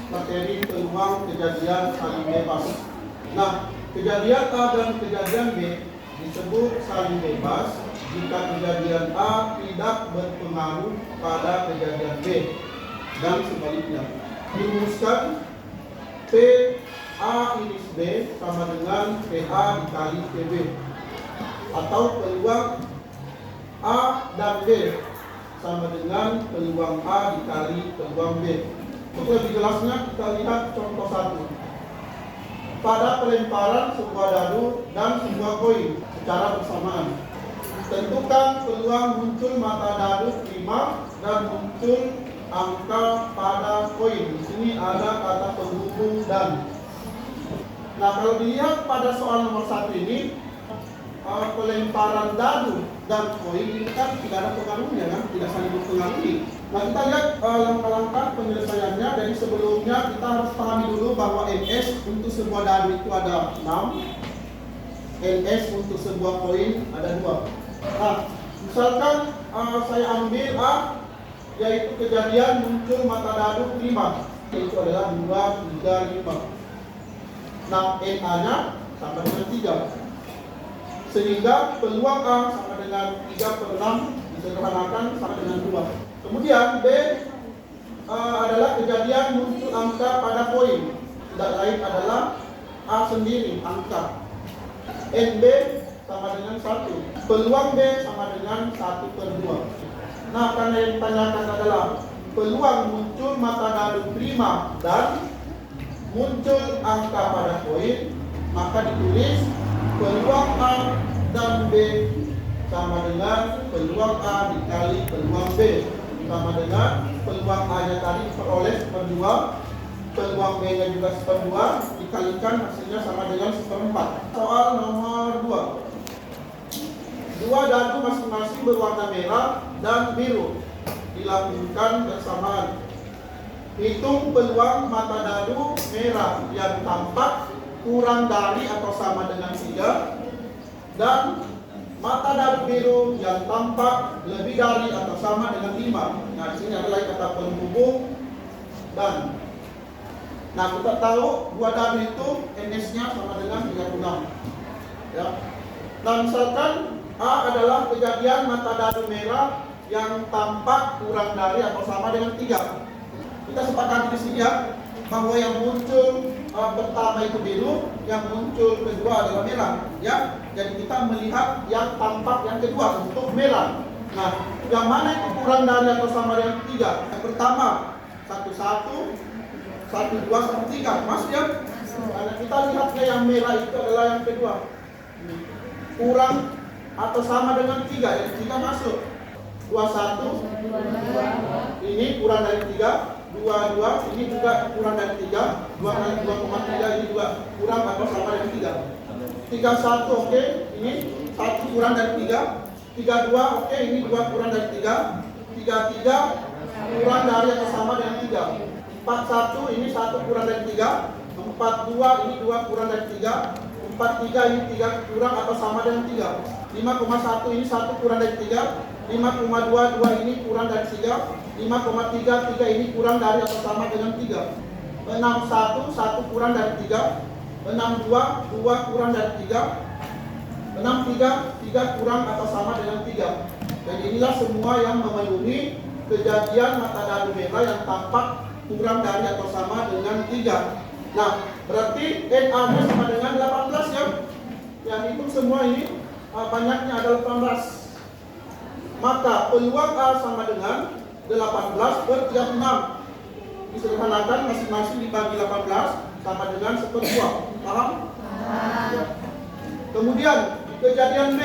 materi peluang kejadian saling bebas. Nah, kejadian A dan kejadian B disebut saling bebas jika kejadian A tidak berpengaruh pada kejadian B dan sebaliknya. Dirumuskan P A iris B sama dengan PA dikali PB, atau peluang A dan B sama dengan peluang A dikali peluang B. Untuk lebih jelasnya kita lihat contoh 1. Pada pelemparan sebuah dadu dan sebuah koin secara bersamaan, tentukan peluang muncul mata dadu prima dan muncul angka pada koin. Di sini ada kata penghubung dan. Nah, kalau dilihat pada soal nomor 1 ini, pelemparan dadu dan koin ini kan tidak ada pengaruhnya, kan? Tidak saling mempengaruhi. Nah, kita lihat langkah-langkah penyelesaiannya. Jadi sebelumnya kita harus pahami dulu bahwa NS untuk sebuah dadu itu ada 6, NS untuk sebuah koin ada 2. Nah, misalkan saya ambil A, yaitu kejadian muncul mata dadu prima, yaitu adalah 2, 3, 5. Nah, NA-nya sama dengan 3. Sehingga peluang A sama dengan 3 per 6, disederhanakan sama dengan 2. Kemudian B adalah kejadian muncul angka pada koin. Tidak lain adalah A sendiri, angka. NB sama dengan 1. Peluang B sama dengan 1 per 2. Nah, karena yang ditanyakan adalah peluang muncul mata dadu prima dan muncul angka pada koin, maka ditulis peluang A dan B sama dengan peluang A dikali peluang B, sama dengan peluang A nya tadi diperoleh seper 2, peluang B nya juga seper 2, dikalikan hasilnya sama dengan seper 4. Soal nomor 2. Dua dadu masing-masing berwarna merah dan biru dilakukan bersamaan. Hitung peluang mata dadu merah yang tampak kurang dari atau sama dengan 3 dan mata dadu biru yang tampak lebih dari atau sama dengan 5. Nah, di sini adalah kata penghubung dan. Nah, kita tahu dua dadu itu NS-nya sama dengan 36. Ya. Nah, misalkan A adalah kejadian mata dadu merah yang tampak kurang dari atau sama dengan 3. Kita sepakati di sini ya, bahwa yang muncul pertama itu biru, yang muncul kedua adalah merah, ya. Jadi kita melihat yang tampak yang kedua untuk merah. Nah, yang mana itu kurang dari atau sama dengan 3? Yang pertama 1, 1, 1, 2, 1, 3. Masuk ya? Karena kita lihatnya yang merah itu adalah yang kedua. Kurang atau sama dengan 3, jadi 3 masuk. 21, ini kurang dari 3. 22 ini juga kurang dari 3, 2,3 ini juga kurang atau sama dengan 3. 31 oke, ini 1 kurang dari 3. 32 oke, ini 2 kurang dari 3. 33 kurang dari atau sama dengan 3. 41 ini 1 kurang dari 3. 42 ini 2 kurang dari 3. 43 ini 3 kurang atau sama dengan 3. 5,1 ini 1 kurang dari 3. 5,22 ini kurang dari 3. 5,33 ini kurang dari atau sama dengan 3. 61 1 kurang dari 3. 62 2 kurang dari 3. 63 3 kurang atau sama dengan 3. Jadi inilah semua yang memenuhi kejadian mata dadu merah yang tampak kurang dari atau sama dengan 3. Nah, berarti NA-nya sama dengan 18 ya. Yang itu semua ini banyaknya adalah 18. Maka peluang A sama dengan 18 per 36. Disederhanakan masing-masing dibagi 18 sama dengan seper 2. Paham? Ya. Kemudian kejadian B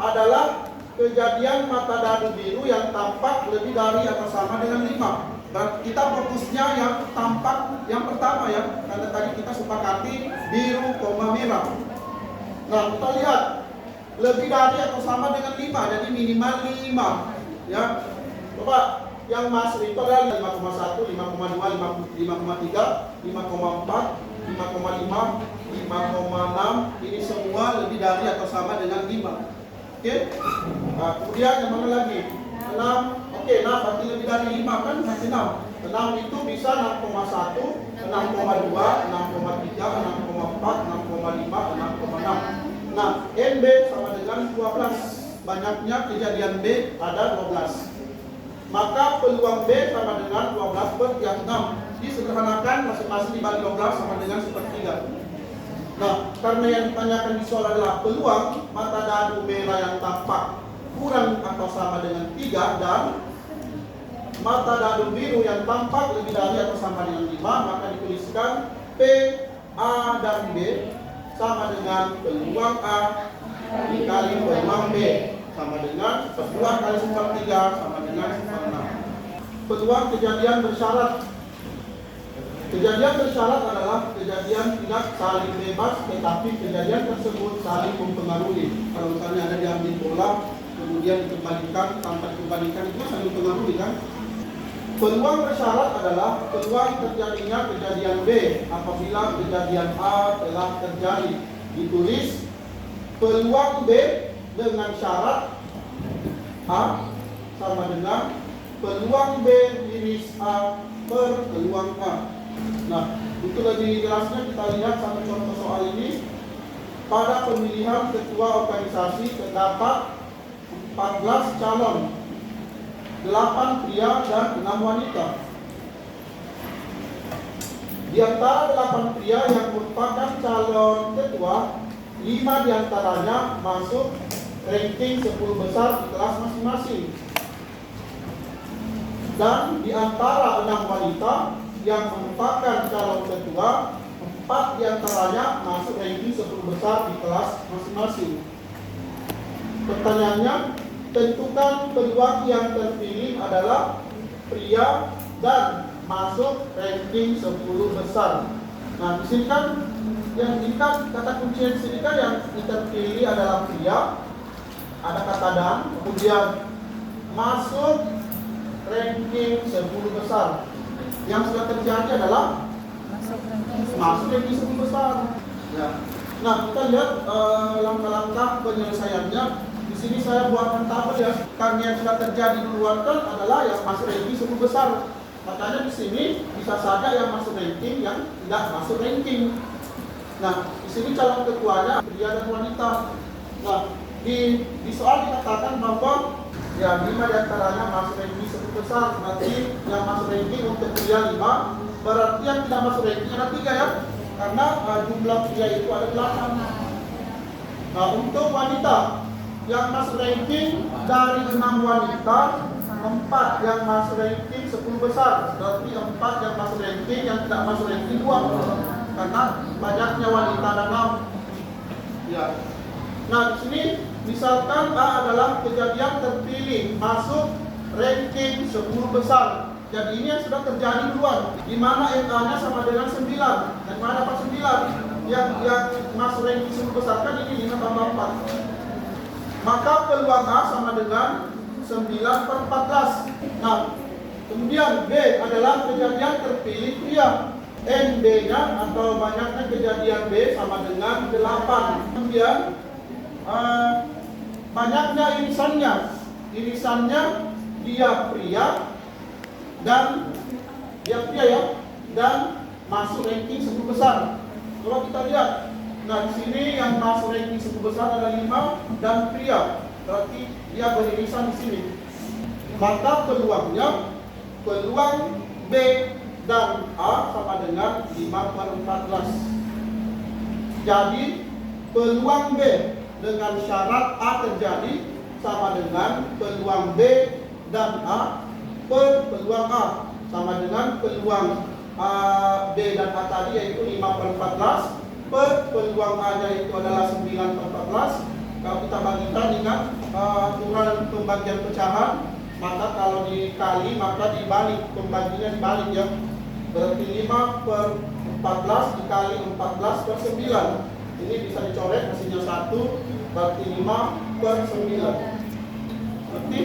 adalah kejadian mata dadu biru yang tampak lebih dari atau sama dengan 5. Dan kita fokusnya yang tampak yang pertama ya, karena tadi kita sepakati biru, merah. Nah, kita lihat lebih dari atau sama dengan 5, jadi minimal 5 ya. Coba yang masuk itu adalah 5,1, 5,2, 5,3, 5,4, 5,5, 5,6. Ini semua lebih dari atau sama dengan 5. Oke. Nah, kemudian yang mana lagi? 6. Oke, nah berarti lebih dari 5 kan masih 6. 6 itu bisa 6,1, 6,2, 6,3, 6,4, 6,5, 6,6. Nah, NB sama dengan 12. Banyaknya kejadian B ada 12. Maka peluang B sama dengan 12 per yang 6. Disederhanakan masing-masing dibagi 12 sama dengan sepertiga. Nah, karena yang ditanyakan di soal adalah peluang mata dadu merah yang tampak kurang atau sama dengan 3 dan mata dadu biru yang tampak lebih dari atau sama dengan 5, maka dituliskan P, A, dan B sama dengan peluang A dikali peluang B sama dengan 2 kali 1/3 sama dengan 1/6. Peluang kejadian bersyarat. Kejadian bersyarat adalah kejadian tidak saling bebas, tetapi kejadian tersebut saling mempengaruhi. Kalau misalnya ada diambil bola, kemudian dikembalikan, tanpa dikembalikan, itu saling mempengaruhi kan? Peluang bersyarat adalah peluang terjadinya kejadian B apabila kejadian A telah terjadi. Ditulis peluang B dengan syarat A sama dengan peluang B minus A per peluang A. Nah, untuk lebih jelasnya kita lihat satu contoh soal ini. Pada pemilihan ketua organisasi terdapat 14 calon, 8 pria dan 6 wanita. Di antara 8 pria yang merupakan calon ketua, 5 diantaranya masuk ranking 10 besar di kelas masing-masing. Dan di antara 6 wanita yang merupakan calon ketua, 4 diantaranya masuk ranking 10 besar di kelas masing-masing. Pertanyaannya, tentukan peluang yang terpilih adalah pria dan masuk ranking 10 besar. Nah, di sini kan yang ini kan kata kunci di sini kan yang terpilih adalah pria, ada kata dan, kemudian masuk ranking 10 besar. Yang sudah terjadi adalah masuk ranking 10 besar. Ya. Nah, kita lihat langkah-langkah penyelesaiannya. Di sini saya buatkan tabel ya. Karena yang sudah terjadi duluan kan adalah yang masuk ranking 10 besar. Makanya di sini bisa saja yang masuk ranking, yang tidak masuk ranking. Nah, di sini calon ketuanya pria dan wanita. Nah, di soal dikatakan bahwa ya 5 diantaranya masuk ranking 10 besar. Berarti yang masuk ranking untuk pria 5, berarti yang tidak masuk ranking ada 3 ya. Karena jumlah pria itu ada 8. Nah, untuk wanita yang masuk ranking dari 6 wanita, 4 yang masuk ranking 10 besar. Berarti 4 yang masuk ranking, yang tidak masuk ranking 2. Karena banyaknya wanita dan 6. Ya. Nah, di sini misalkan A adalah kejadian terpilih masuk ranking 10 besar. Jadi ini yang sudah terjadi duluan. Di mana MA-nya sama dengan 9. Dan mana dapat 9? Yang masuk ranking 10 besar kan ini 5 tambah 4. Maka peluang A sama dengan 9 per 14. Nah, kemudian B adalah kejadian terpilih pria. NB-nya atau banyaknya kejadian B sama dengan 8. Kemudian banyaknya irisannya. Irisannya dia pria dan dan masuk ranking 10 besar. Kalau kita lihat, nah di sini yang masuk ranking 10 besar ada 5 dan pria. Berarti dia beririsan di sini. Maka peluangnya, peluang B dan A sama dengan 5 per 14. Jadi peluang B dengan syarat A terjadi sama dengan peluang B dan A per peluang A sama dengan peluang B dan A tadi yaitu 5 per 14 per peluang A nya itu adalah 9 per 14. Kalau kita bagikan ingat aturan pembagian pecahan, maka kalau dikali maka dibalik, pembaginya dibalik ya. Berarti 5 per 14 dikali 14 per 9. Ini bisa dicoret hasilnya 1, berarti 5 per 9. Berarti